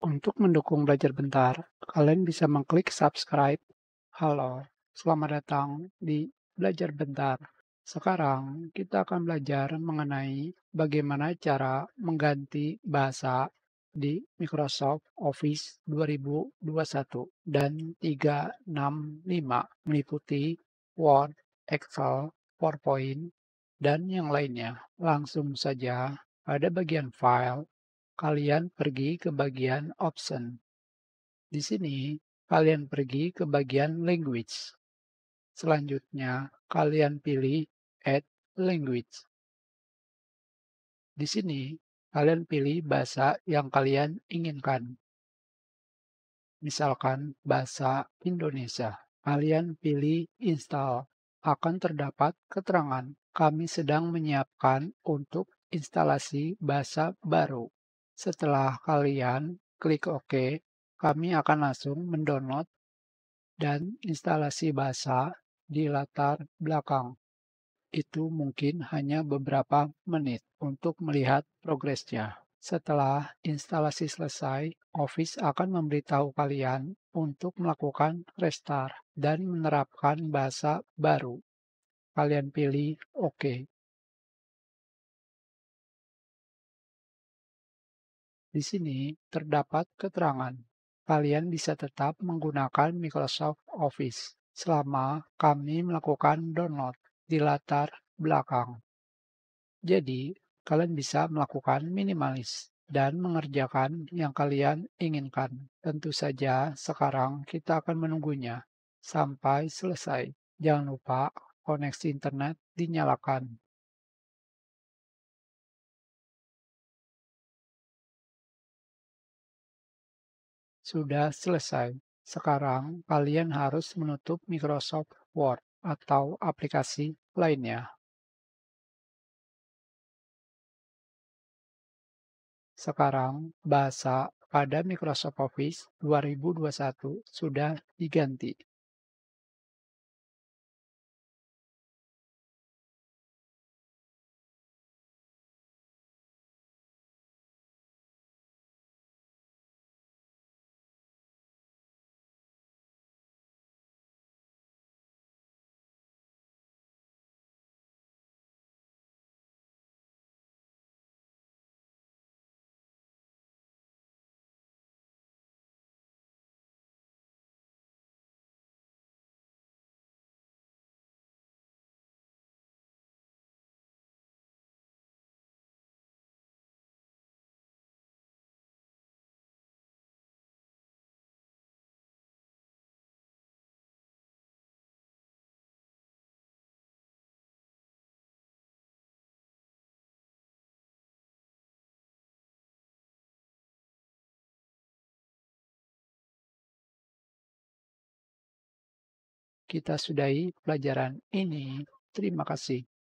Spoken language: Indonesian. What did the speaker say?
Untuk mendukung belajar bentar, kalian bisa mengklik subscribe. Halo, selamat datang di Belajar Bentar. Sekarang kita akan belajar mengenai bagaimana cara mengganti bahasa di Microsoft Office 2021 dan 365 meliputi Word, Excel, PowerPoint, dan yang lainnya. Langsung saja pada bagian File, kalian pergi ke bagian Option. Di sini, kalian pergi ke bagian Language. Selanjutnya, kalian pilih Add Language. Di sini, kalian pilih bahasa yang kalian inginkan. Misalkan bahasa Indonesia. Kalian pilih Install. Akan terdapat keterangan, kami sedang menyiapkan untuk instalasi bahasa baru. Setelah kalian klik OK, kami akan langsung mendownload dan instalasi bahasa di latar belakang. Itu mungkin hanya beberapa menit untuk melihat progresnya. Setelah instalasi selesai, Office akan memberitahu kalian untuk melakukan restart dan menerapkan bahasa baru. Kalian pilih OK. Di sini terdapat keterangan. Kalian bisa tetap menggunakan Microsoft Office selama kami melakukan download di latar belakang. Jadi, kalian bisa melakukan minimalis dan mengerjakan yang kalian inginkan. Tentu saja sekarang kita akan menunggunya sampai selesai. Jangan lupa koneksi internet dinyalakan. Sudah selesai. Sekarang kalian harus menutup Microsoft Word atau aplikasi lainnya. Sekarang bahasa pada Microsoft Office 2021 sudah diganti. Kita sudahi pelajaran ini. Terima kasih.